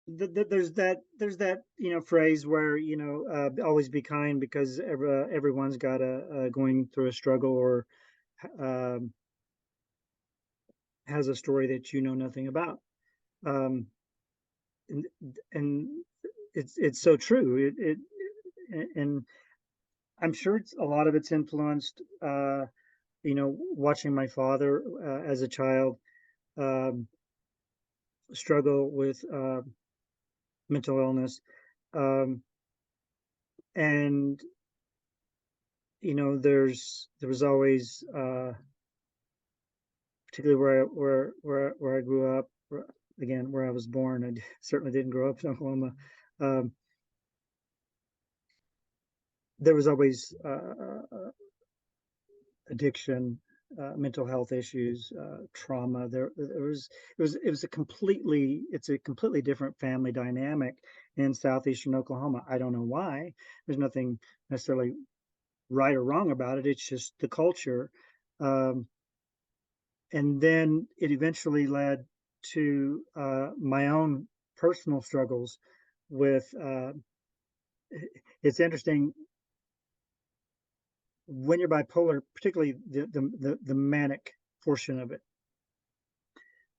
there's that phrase where always be kind because everyone's got a going through a struggle or um, has a story that you know nothing about. Um, and, and it's so true. And I'm sure a lot of it's influenced. Watching my father as a child um, struggle with mental illness, um, and there was always particularly where I grew up, again where I was born. Certainly didn't grow up in Oklahoma. Um, there was always addiction, mental health issues, trauma. It's a completely different family dynamic in southeastern Oklahoma. I don't know why. There's nothing necessarily right or wrong about it. It's just the culture. Um, and then it eventually led to my own personal struggles with. It's interesting when you're bipolar, particularly the manic portion of it,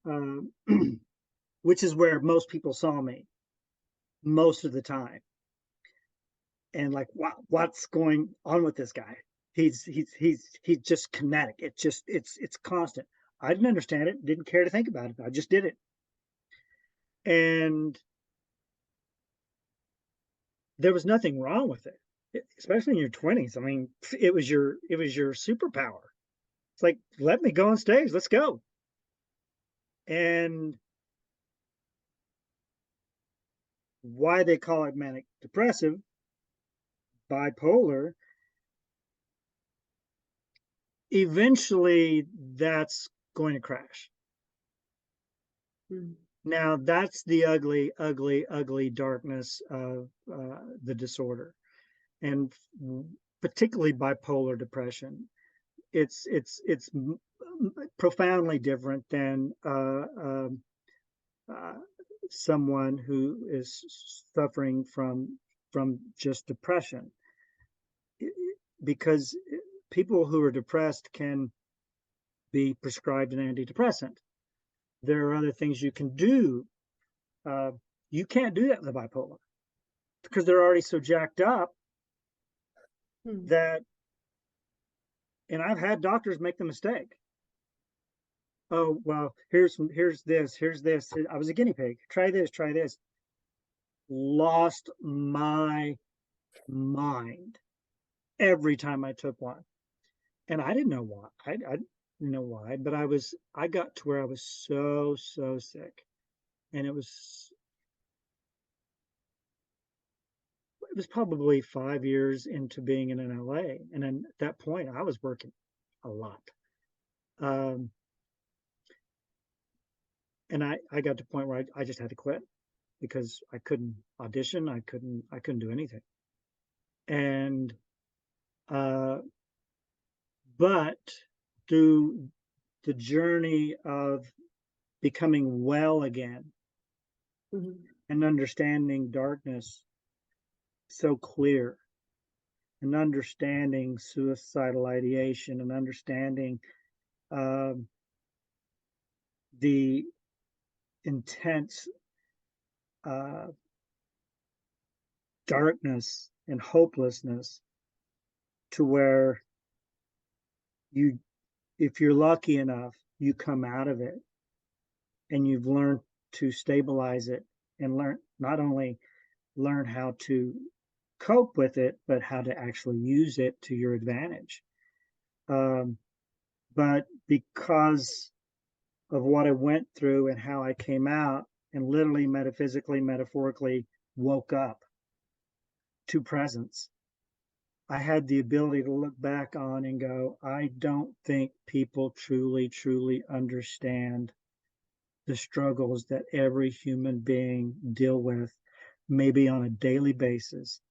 um, which is where most people saw me most of the time, and like, wow, what's going on with this guy? He's just kinetic. It's constant. I didn't understand it, didn't care to think about it. I just did it, and there was nothing wrong with it, especially in your 20s. I mean, it was your superpower. It's like, let me go on stage, let's go. And why they call it manic depressive, bipolar, eventually that's going to crash. Mm. Now that's the ugly, ugly, ugly darkness of the disorder, and particularly bipolar depression. It's profoundly different than uh, someone who is suffering from just depression, because people who are depressed can be prescribed an antidepressant. There are other things you can do. Uh, you can't do that with a bipolar because they're already so jacked up Mm. that, and I've had doctors make the mistake. Oh, well, here's this. I was a guinea pig. Try this, try this. Lost my mind every time I took one. And I didn't know why. I didn't know why, but I got to where I was so sick. And it was probably 5 years into being in LA. And then at that point I was working a lot. Um, and I got to the point where I just had to quit because I couldn't audition. I couldn't do anything. And uh, but through the journey of becoming well again Mhm. and understanding darkness so clear, and understanding suicidal ideation, and understanding um, the intense uh, darkness and hopelessness, to where you, if you're lucky enough, you come out of it and you've learned to stabilize it, and learn not only learn how to cope with it, but how to actually use it to your advantage. Um, but because of what I went through and how I came out, and literally, metaphysically, metaphorically woke up to presence, I had the ability to look back on and go, I don't think people truly understand the struggles that every human being deal with, maybe on a daily basis,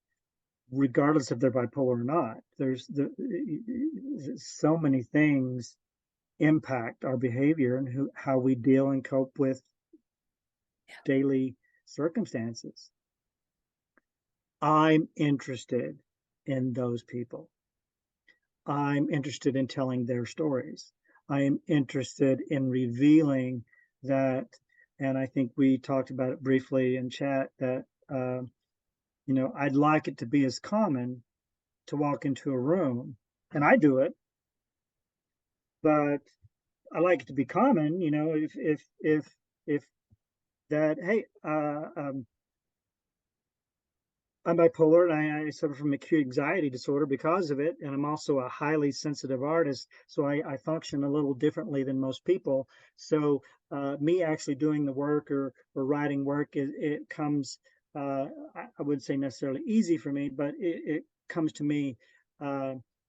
regardless if they're bipolar or not. So many things impact our behavior and how we deal and cope with daily circumstances, I'm interested in those people. I'm interested in telling their stories. I am interested in revealing that, and I think we talked about it briefly in chat, that, I'd like it to be as common to walk into a room, and I do it, but I like it to be common, if that, hey, I'm bipolar and I suffer from acute anxiety disorder because of it. And I'm also a highly sensitive artist. So I function a little differently than most people. So me actually doing the work or writing work, it comes, I wouldn't say necessarily easy for me, but it comes to me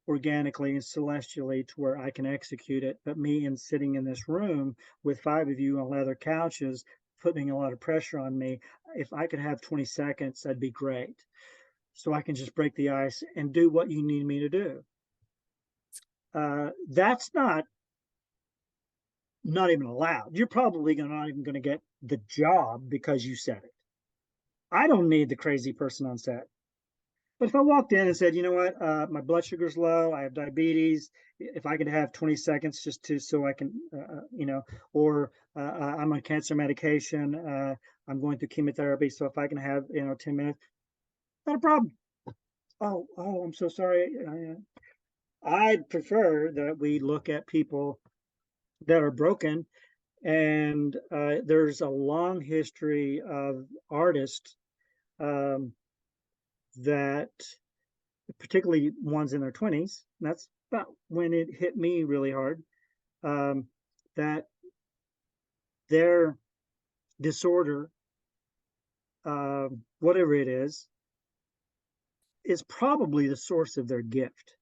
organically and celestially to where I can execute it. But me and sitting in this room with 5 of you on leather couches, putting a lot of pressure on me. If I could have 20 seconds, that'd be great. So I can just break the ice and do what you need me to do. That's not even allowed. You're probably not even going to get the job because you said it. I don't need the crazy person on set. But if I walked in and said, you know what, my blood sugar's low, I have diabetes, if I could have 20 seconds just so I can, or I'm on cancer medication, I'm going through chemotherapy, so if I can have, 10 minutes, not a problem. Oh, I'm so sorry. I'd prefer that we look at people that are broken, and there's a long history of artists that, particularly ones in their 20s, that's about when it hit me really hard, that their disorder, whatever it is probably the source of their gift.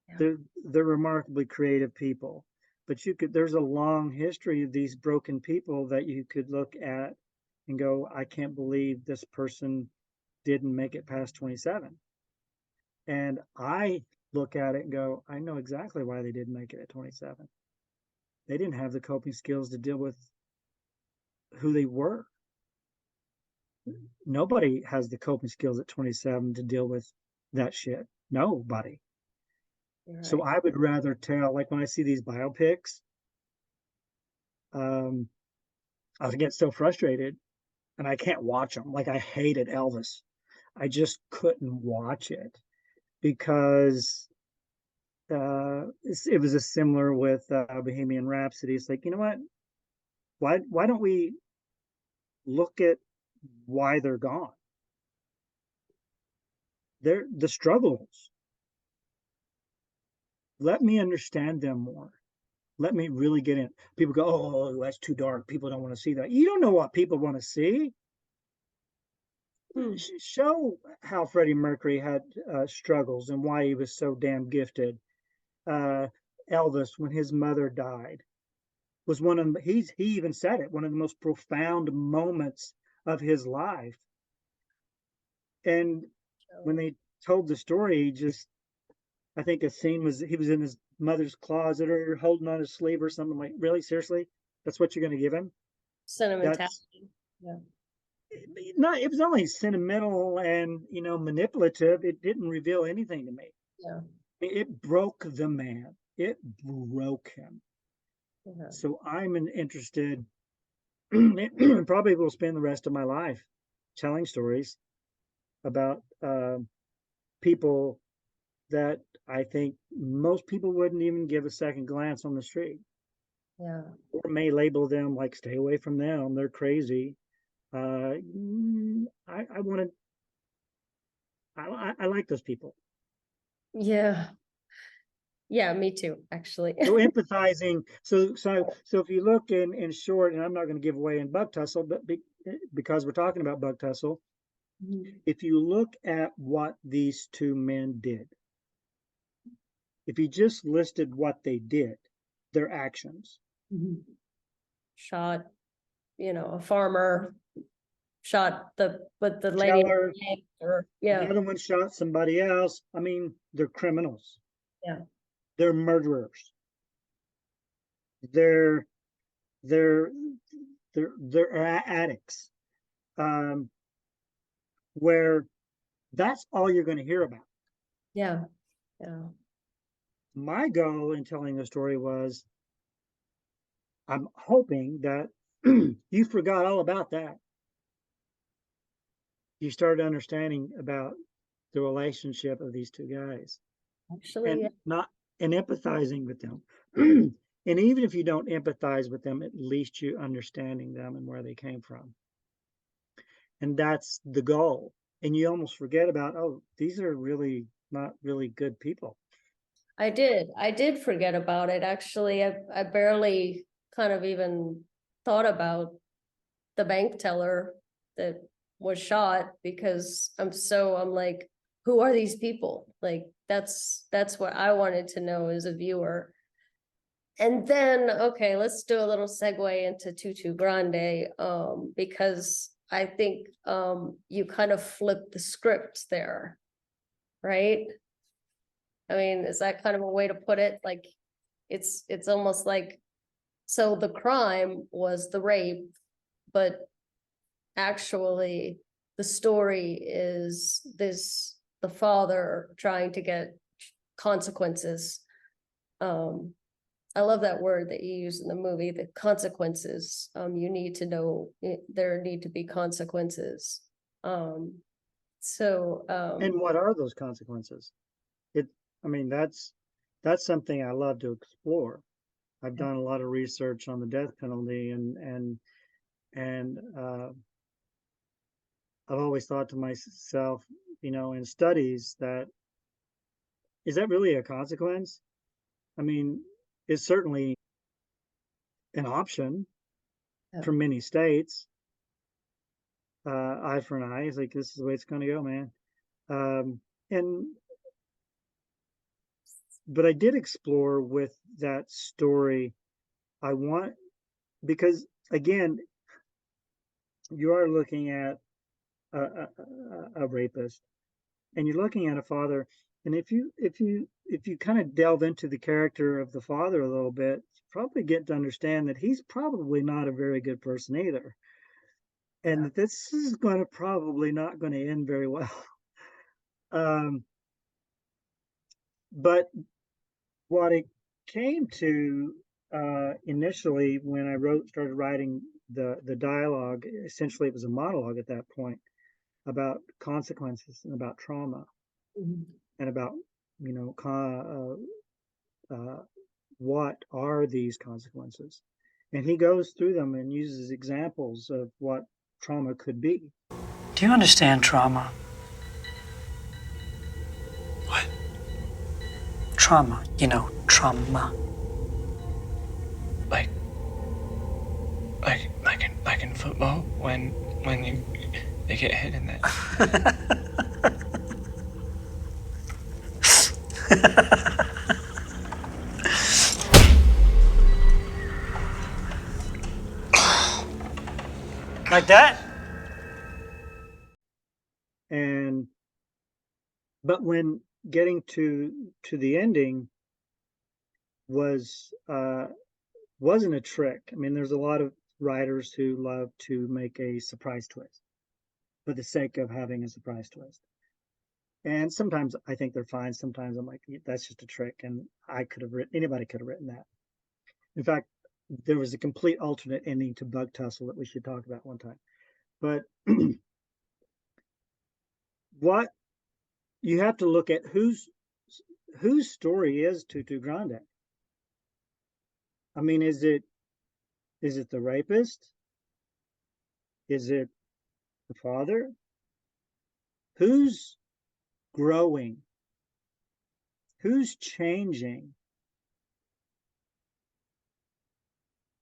Yeah. They're remarkably creative people, but there's a long history of these broken people that you could look at and go, I can't believe this person didn't make it past 27. And I look at it and go, I know exactly why they didn't make it at 27. They didn't have the coping skills to deal with who they were. Nobody has the coping skills at 27 to deal with that shit. Nobody. Right. So I would rather tell, like when I see these biopics, I get so frustrated and I can't watch them. Like I hated Elvis. I just couldn't watch it because it was a similar with Bohemian Rhapsody. It's like, you know what? Why don't we look at why they're gone? They're the struggles. Let me understand them more. Let me really get in. People go, oh, that's too dark. People don't want to see that. You don't know what people want to see. Show how Freddie Mercury had struggles and why he was so damn gifted. Elvis, when his mother died, was one of he even said it, one of the most profound moments of his life. And when they told the story, I think a scene was he was in his mother's closet or holding on his sleeve or something. Like, really, seriously, that's what you're going to give him? Sentimentality. Yeah. It was only sentimental and manipulative. It didn't reveal anything to me. Yeah. It broke the man. It broke him. Yeah. So I'm interested. Probably will spend the rest of my life telling stories about people that I think most people wouldn't even give a second glance on the street. Yeah. Or may label them like, stay away from them, they're crazy. I like those people. Yeah. Yeah, me too, actually. So empathizing. So if you look in short, and I'm not going to give away in Bug Tussle, but because we're talking about Bug Tussle, if you look at what these two men did, if you just listed what they did, their actions. Shot, a farmer, shot the lady. Teller, the other one shot somebody else. I mean, they're criminals. Yeah. They're murderers. They're addicts. where that's all you're going to hear about. Yeah. Yeah. My goal in telling the story was I'm hoping that you forgot all about that. You started understanding about the relationship of these two guys Actually, yeah. and not and empathizing with them. And even if you don't empathize with them, at least you understanding them and where they came from. And that's the goal. And you almost forget about, oh, these are really not really good people. I did forget about it. Actually, I barely kind of even thought about the bank teller that was shot because I'm like, who are these people? Like that's what I wanted to know as a viewer. And then, okay, let's do a little segue into Tutu Grande, because I think you kind of flipped the script there, right? I mean, is that kind of a way to put it? Like, it's almost like, so the crime was the rape, but actually the story is the father trying to get consequences. I love that word that you use in the movie, the consequences. You need to know there need to be consequences. So And what are those consequences? It, I mean, that's something I love to explore. I've done a lot of research on the death penalty, and I've always thought to myself, in studies, that is that really a consequence? I mean, it's certainly an option yeah. for many states. Eye for an eye. It's like this is the way it's going to go, man. And but I did explore with that story. I want because again, you are looking at a rapist, and you're looking at a father. And if you kind of delve into the character of the father a little bit, you probably get to understand that he's probably not a very good person either, and that this is going to probably not going to end very well. Um, but what it came to initially when I started writing the dialogue, essentially it was a monologue at that point about consequences and about trauma Mhm. and about what are these consequences, and he goes through them and uses examples of what trauma could be. Do you understand trauma? What? Trauma, trauma. Like, like in football when they get hit in that. Like that? And but when getting to the ending was wasn't a trick. I mean, there's a lot of writers who love to make a surprise twist for the sake of having a surprise twist. And sometimes I think they're fine. Sometimes I'm like, that's just a trick, and anybody could have written that. In fact, there was a complete alternate ending to Bug Tussle that we should talk about one time. But what you have to look at whose story is Tutu Grande. I mean, is it the rapist? Is it the father? Who's growing? Who's changing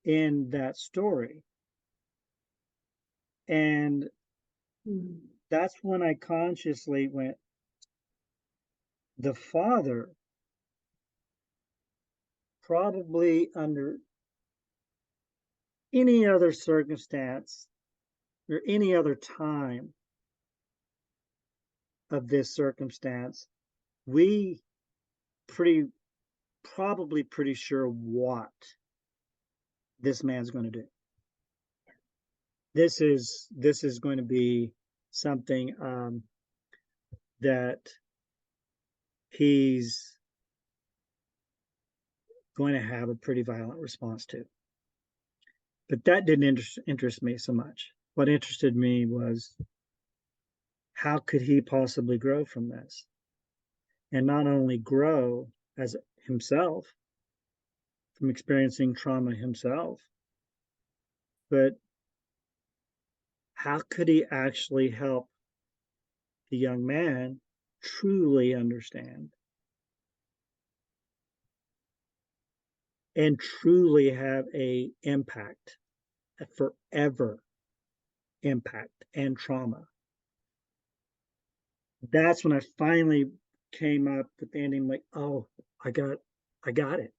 in that story? And that's when I consciously went, the father, probably under any other circumstance or any other time of this circumstance, we probably pretty sure what this man's going to do. this is going to be something that he's going to have a pretty violent response to. But that didn't interest me so much. What interested me was, how could he possibly grow from this? And not only grow as himself, from experiencing trauma himself, but how could he actually help the young man truly understand and truly have a impact, a forever impact and trauma? That's when I finally came up with the ending, like, oh, I got it.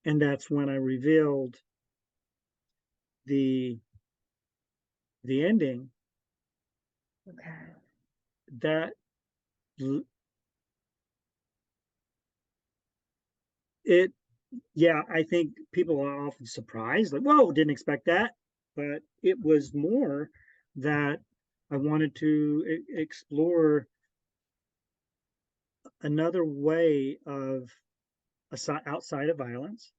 And that's when I revealed the ending, Okay. that it, yeah, I think people are often surprised, like, whoa, didn't expect that. But it was more that I wanted to explore another way of, outside of violence,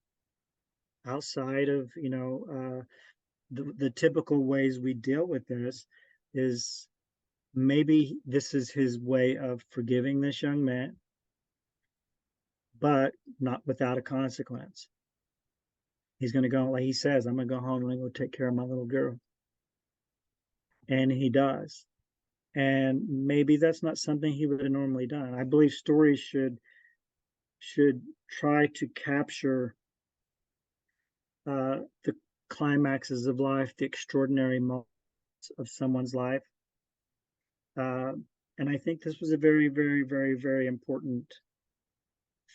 outside of, the typical ways we deal with this, is maybe this is his way of forgiving this young man, but not without a consequence. He's going to go, like he says, I'm going to go home and I'm going to take care of my little girl. And he does. And maybe that's not something he would have normally done. I believe stories should try to capture the climaxes of life, the extraordinary moments of someone's life. And I think this was a very, very, very, very important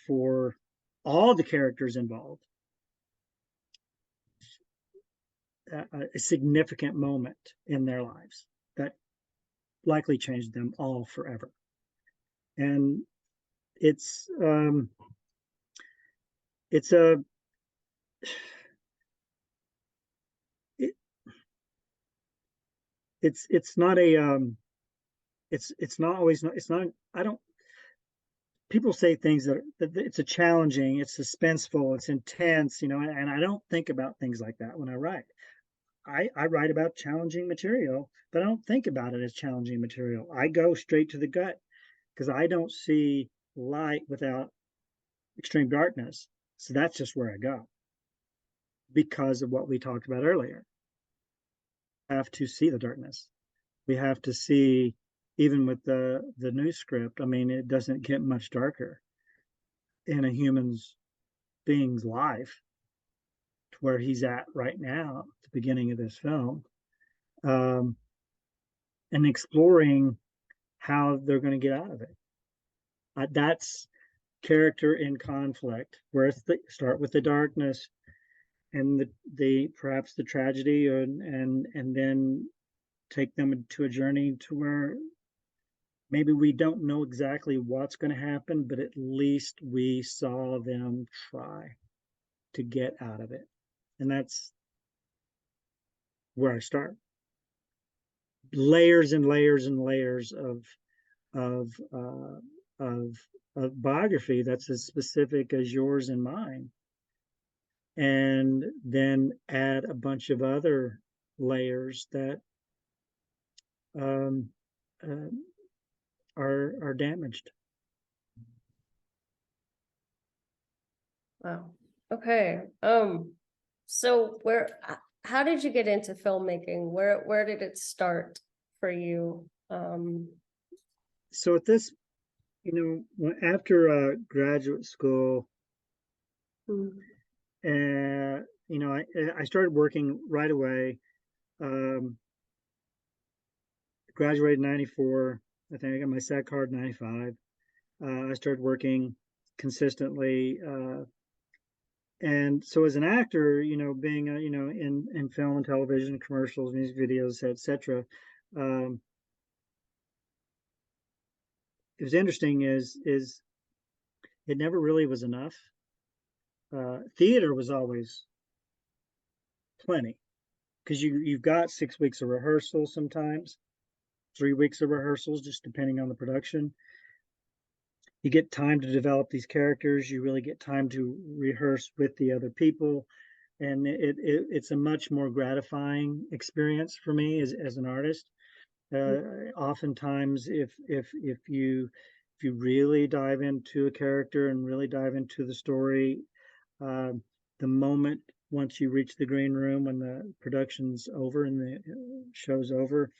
for all the characters involved. A significant moment in their lives that likely changed them all forever. And it's a it's not a it's not always, it's not, I don't, people say things that it's a challenging, it's suspenseful, it's intense, and I don't think about things like that when I write. I write about challenging material, but I don't think about it as challenging material. I go straight to the gut, because I don't see light without extreme darkness. So that's just where I go, because of what we talked about earlier. We have to see the darkness. We have to see, even with the new script, I mean, it doesn't get much darker in a human's being's life to where he's at right now at the beginning of this film, and exploring how they're going to get out of it. That's character in conflict, where start with the darkness and the perhaps the tragedy, and then take them into a journey to where maybe we don't know exactly what's going to happen, but at least we saw them try to get out of it. And that's where I start. Layers and layers and layers of biography that's as specific as yours and mine, and then add a bunch of other layers that are damaged. Wow. Okay. So how did you get into filmmaking? Where did it start for you? So at this, after graduate school, I started working right away. Graduated in 94. I think I got my SAC card in 95. I started working consistently. And so as an actor, being, in film and television, commercials, music videos, etc. It was interesting is it never really was enough. Theater was always plenty. because you've got 6 weeks of rehearsal sometimes, 3 weeks of rehearsals, just depending on the production. You get time to develop these characters. You really get time to rehearse with the other people, and it's a much more gratifying experience for me as an artist. Oftentimes, if you really dive into a character and really dive into the story, the moment once you reach the green room when the production's over and the show's over,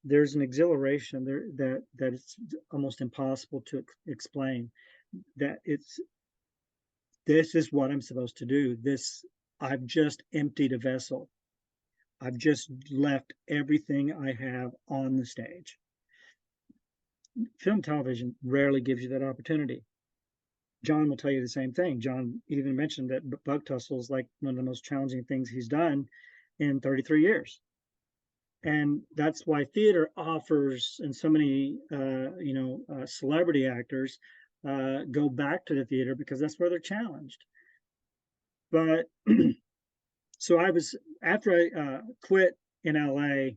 there's an exhilaration there that it's almost impossible to explain. That this is what I'm supposed to do. I've just emptied a vessel. I've just left everything I have on the stage. Film television rarely gives you that opportunity. John will tell you the same thing. John even mentioned that Bug Tussle is like one of the most challenging things he's done in 33 years. And that's why theater offers, and so many, celebrity actors go back to the theater, because that's where they're challenged. But so after I quit in LA,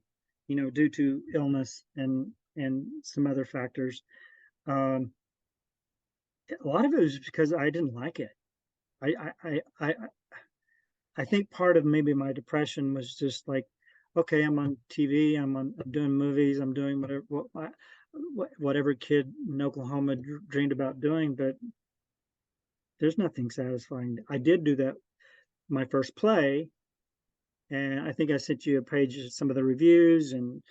due to illness and some other factors, a lot of it was because I didn't like it. I think part of maybe my depression was just like, okay, I'm on TV, I'm doing movies, I'm doing whatever kid in Oklahoma dreamed about doing, but there's nothing satisfying. I did do that, my first play, and I think I sent you a page of some of the reviews, and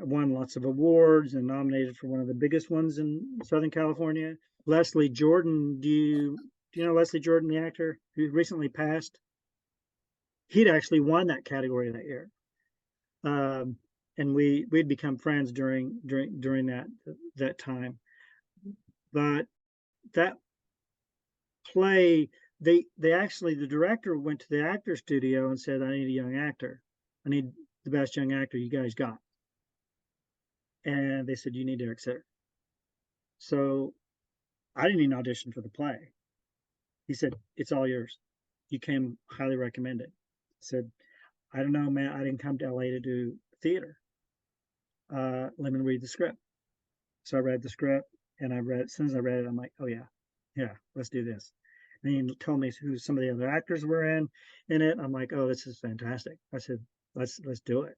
won lots of awards and nominated for one of the biggest ones in Southern California. Leslie Jordan, do you know Leslie Jordan, the actor who recently passed? He'd actually won that category that year. And we'd become friends during that time. But that play, the director went to the actor studio and said, I need a young actor. I need the best young actor you guys got. And they said, you need Eric Sitter. So I didn't even audition for the play. He said, it's all yours. You came highly recommended. I said, I don't know, man. I didn't come to LA to do theater. Let me read the script. So I read the script, and as soon as I read it, I'm like, oh yeah, let's do this. And he told me who some of the other actors were in it. I'm like, oh, this is fantastic. I said, let's do it.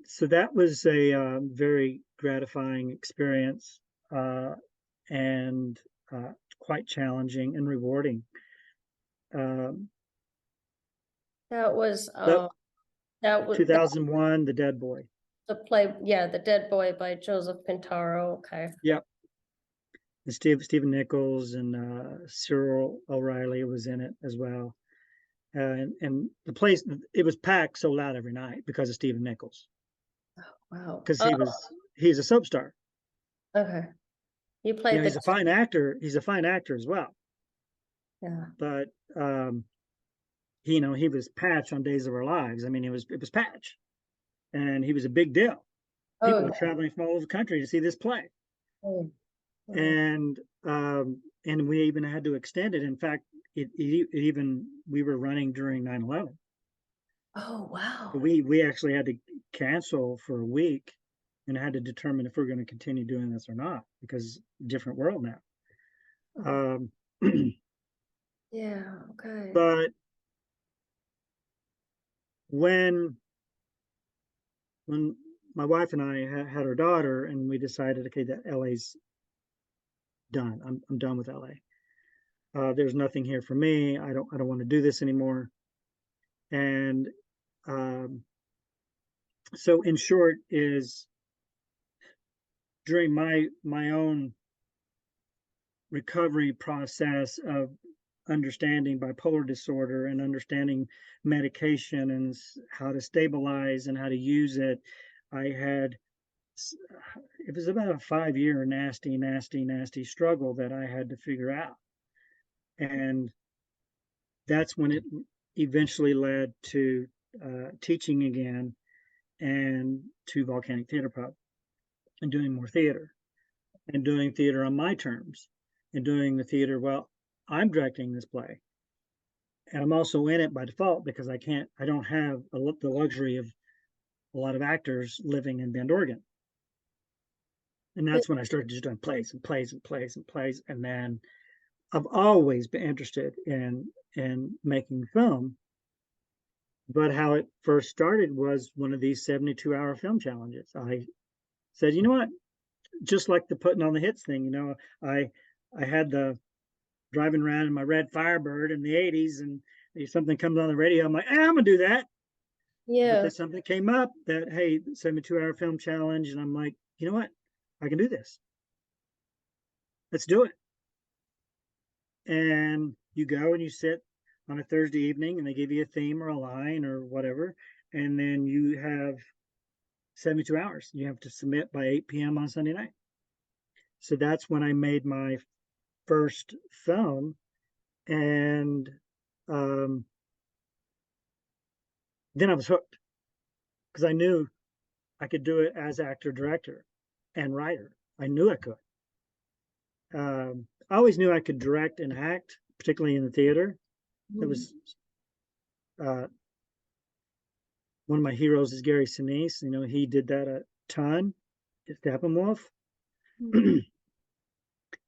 So that was a very gratifying experience, and quite challenging and rewarding. That was 2001, The Dead Boy. the play, The Dead Boy by Joseph Pintaro. Okay. Yep. And Stephen Nichols and Cyril O'Reilly was in it as well. And the place, it was packed so loud every night because of Stephen Nichols. Wow. Because he's a soap star. Okay. You played he's a fine actor. He's a fine actor as well. Yeah. But he was Patch on Days of Our Lives. I mean, it was Patch, and he was a big deal. People were traveling from all over the country to see this play. Oh. And we even had to extend it. In fact, we were running during 9/11. Oh, wow. So we actually had to cancel for a week, and had to determine if we're going to continue doing this or not, because different world now. Yeah. Okay. But when my wife and I had our daughter, and we decided, okay, that LA's done. I'm done with LA. There's nothing here for me. I don't want to do this anymore. And so in short, is during my own recovery process of understanding bipolar disorder and understanding medication and how to stabilize and how to use it, it was about a 5-year nasty struggle that I had to figure out. And that's when it eventually led to teaching again, and to Volcanic Theater Pub, and doing more theater, and doing theater on my terms, and doing the theater, well, I'm directing this play. And I'm also in it by default because I don't have the luxury of a lot of actors living in Bend, Oregon. And that's when I started just doing plays and plays and plays and plays. And then I've always been interested in making film. But how it first started was one of these 72-hour film challenges. I said, you know what? Just like the putting on the hits thing, I had the driving around in my red Firebird in the 80s, and if something comes on the radio, I'm like, I'm gonna do that. But Yeah. then something came up that, hey, 72-hour film challenge, and I'm like, you know what? I can do this. Let's do it. And you go and you sit on a Thursday evening, and they give you a theme or a line or whatever, and then you have 72 hours. You have to submit by 8 p.m. on Sunday night. So that's when I made my first film, and then I was hooked because I knew I could do it as actor, director, and writer. I knew I could. I always knew I could direct and act, particularly in the theater. It was one of my heroes is Gary Sinise. He did that a ton at Steppenwolf.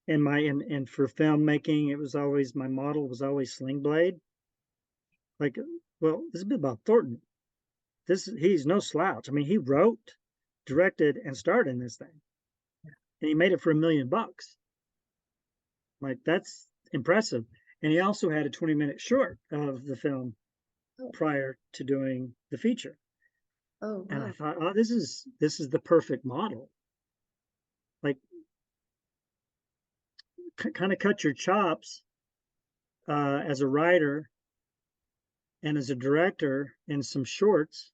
And for filmmaking, it was always, my model was always Sling Blade. Like, well, this is a bit about Thornton. He's no slouch. I mean, he wrote, directed, and starred in this thing, and he made it for $1 million. Like, that's impressive. And he also had a 20-minute short of the film prior to doing the feature. Oh, And I wow. thought, oh, this is the perfect model. Like, kind of cut your chops as a writer and as a director in some shorts,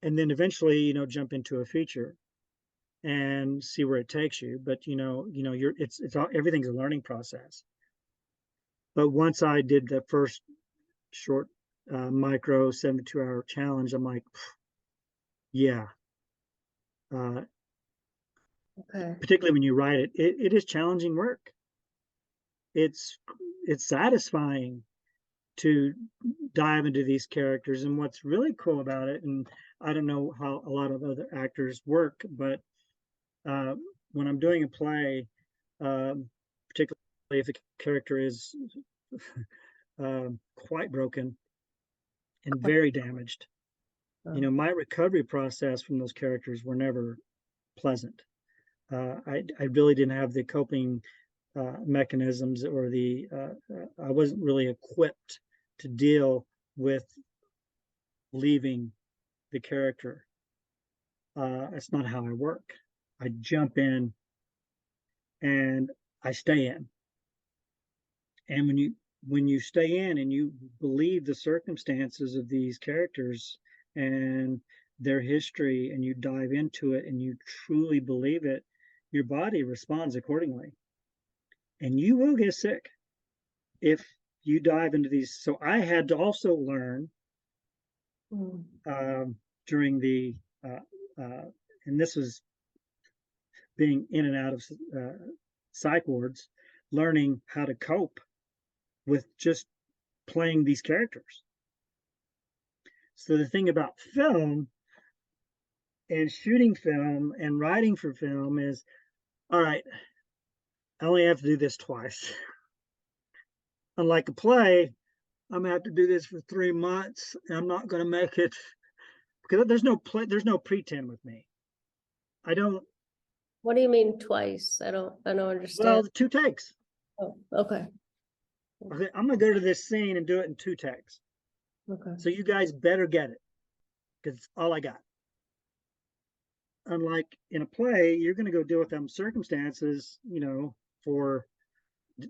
and then eventually, jump into a feature and see where it takes you. But it's all, everything's a learning process. But once I did the first short micro 72-hour challenge, I'm like, yeah. Okay. Particularly when you write it, it is challenging work. It's satisfying to dive into these characters. And what's really cool about it, and I don't know how a lot of other actors work, but when I'm doing a play, particularly if the character is quite broken and very damaged, my recovery process from those characters were never pleasant. I really didn't have the coping mechanisms, or I wasn't really equipped to deal with leaving the character. That's not how I work. I jump in and I stay in. And when you stay in and you believe the circumstances of these characters and their history, and you dive into it and you truly believe it, your body responds accordingly. And you will get sick if you dive into these. So I had to also learn during the, and this was being in and out of psych wards, learning how to cope with just playing these characters. So the thing about film and shooting film and writing for film is, all right, I only have to do this twice. Unlike a play, I'm gonna have to do this for 3 months, and I'm not gonna make it, because there's no pretend with me. I don't. What do you mean twice? I don't Well, understand. 2 takes. Oh, okay. Okay, I'm gonna go to this scene and do it in 2 takes. Okay. So you guys better get it, because it's all I got. Unlike in a play, you're gonna go deal with them circumstances, for,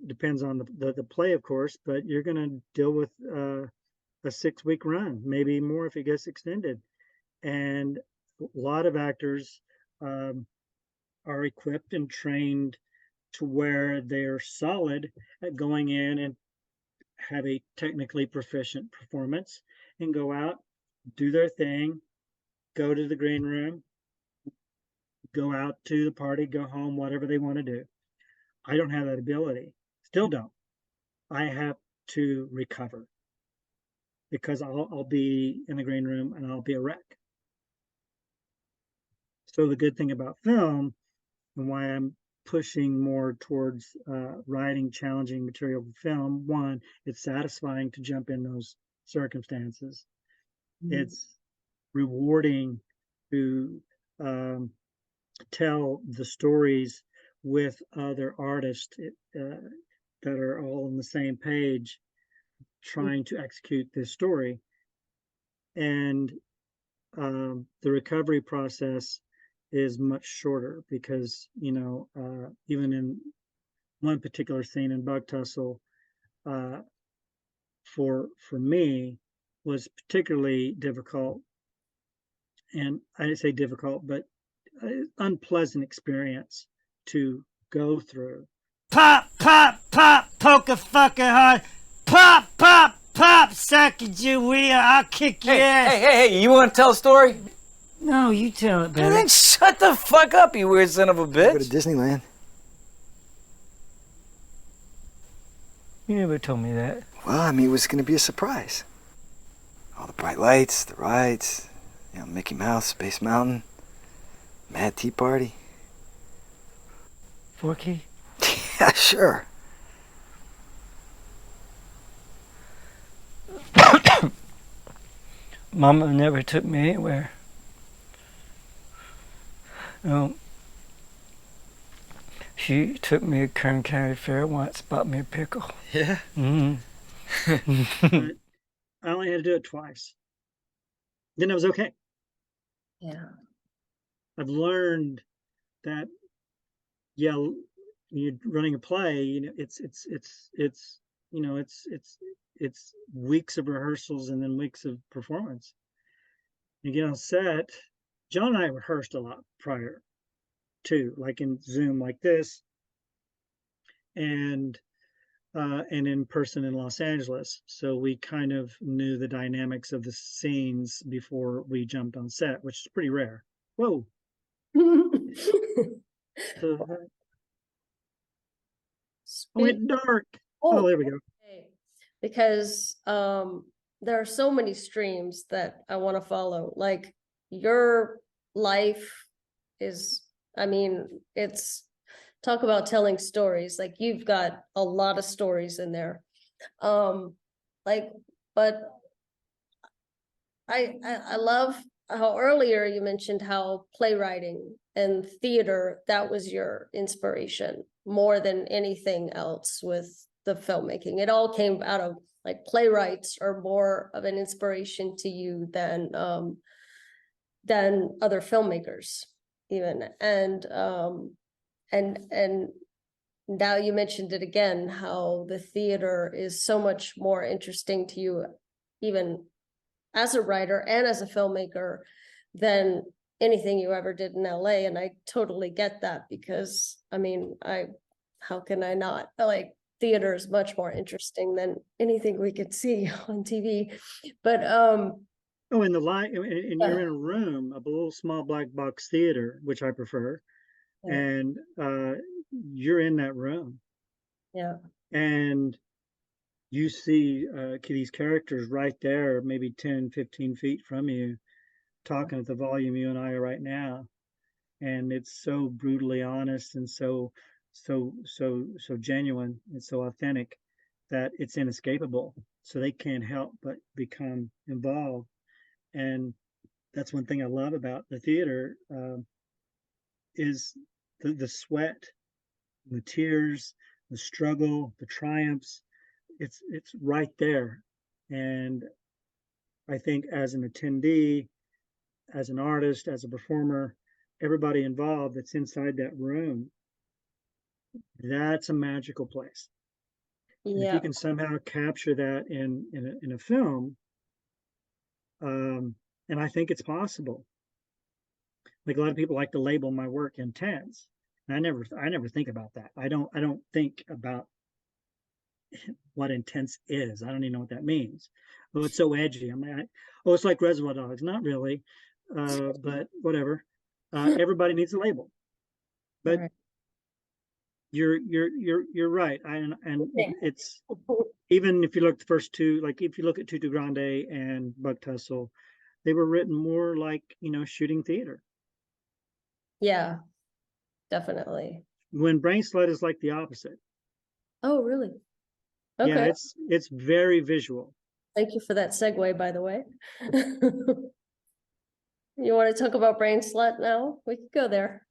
depends on the play, of course, but you're gonna deal with a 6-week run, maybe more if it gets extended. And a lot of actors are equipped and trained to where they're solid at going in and have a technically proficient performance and go out, do their thing, go to the green room, go out to the party, go home, whatever they want to do. I don't have that ability. Still don't. I have to recover because I'll be in the green room and I'll be a wreck. So the good thing about film and why I'm pushing more towards writing challenging material for film, one, it's satisfying to jump in those circumstances. It's rewarding to tell the stories with other artists that are all on the same page trying to execute this story. And the recovery process is much shorter because, you know, even in one particular scene in Bug Tussle, for me, was particularly difficult. And I didn't say difficult, but unpleasant experience to go through. Pop, pop, pop, poker fucking hard. Pop, pop, pop, Sacagawea, I'll kick your ass. Hey, you want to tell a story? No, you tell it, Well, baby. then shut the fuck up, you weird son of a Go to bitch. Disneyland. You never told me that. Well, I mean, it was going to be a surprise. All the bright lights, the rides, you know, Mickey Mouse, Space Mountain, Mad Tea Party. Forky? Yeah, sure. Mama never took me anywhere. No. She took me to Kern County Fair once, bought me a pickle. Yeah? Mm-hmm. But I only had to do it twice. Then it was okay. Yeah. I've learned that, yeah, you're running a play, you know, it's you know, it's weeks of rehearsals and then weeks of performance. You get on set. John and I rehearsed a lot prior to, like in Zoom like this, and in person in Los Angeles. So we kind of knew the dynamics of the scenes before we jumped on set, which is pretty rare. Whoa. So, it went dark. Oh, there we go. Okay. Because there are so many streams that I want to follow. Like your life is, I mean, it's talk about telling stories. Like you've got a lot of stories in there. Like, but I love how earlier you mentioned how playwriting and theater, that was your inspiration more than anything else with the filmmaking. It all came out of like playwrights are more of an inspiration to you than other filmmakers even. And now you mentioned it again, how the theater is so much more interesting to you, even as a writer and as a filmmaker, than anything you ever did in LA. And I totally get that because, I mean, how can I not? Like, theater is much more interesting than anything we could see on TV. But Oh, in the light, and you're in a room, a little small black box theater, which I prefer, Yeah. and you're in that room, yeah, and you see these characters right there, maybe 10, 15 feet from you, talking at the volume you and I are right now, and it's so brutally honest and so genuine and so authentic that it's inescapable. So they can't help but become involved. And that's one thing I love about the theater, is the sweat, the tears, the struggle, the triumphs. It's right there. And I think as an attendee, as an artist, as a performer, everybody involved that's inside that room, that's a magical place. And if you can somehow capture that in a film, and I think it's possible. Like a lot of people like to label my work intense, and I never think about that. I don't think about what intense is. I don't even know what that means. Oh, it's so edgy. I'm like, oh, it's like Reservoir Dogs. Not really, but whatever. Everybody needs a label, but Right. You're right. And Okay. it's, even if you look at the first two, like if you look at Tutu Grande and Bug Tussle, they were written more like, shooting theater. Yeah, definitely. When Brain Slut is like the opposite. Oh, really? Yeah, Okay, it's very visual. thank you for that segue, by the way. You want to talk about Brain Slut now? We could go there.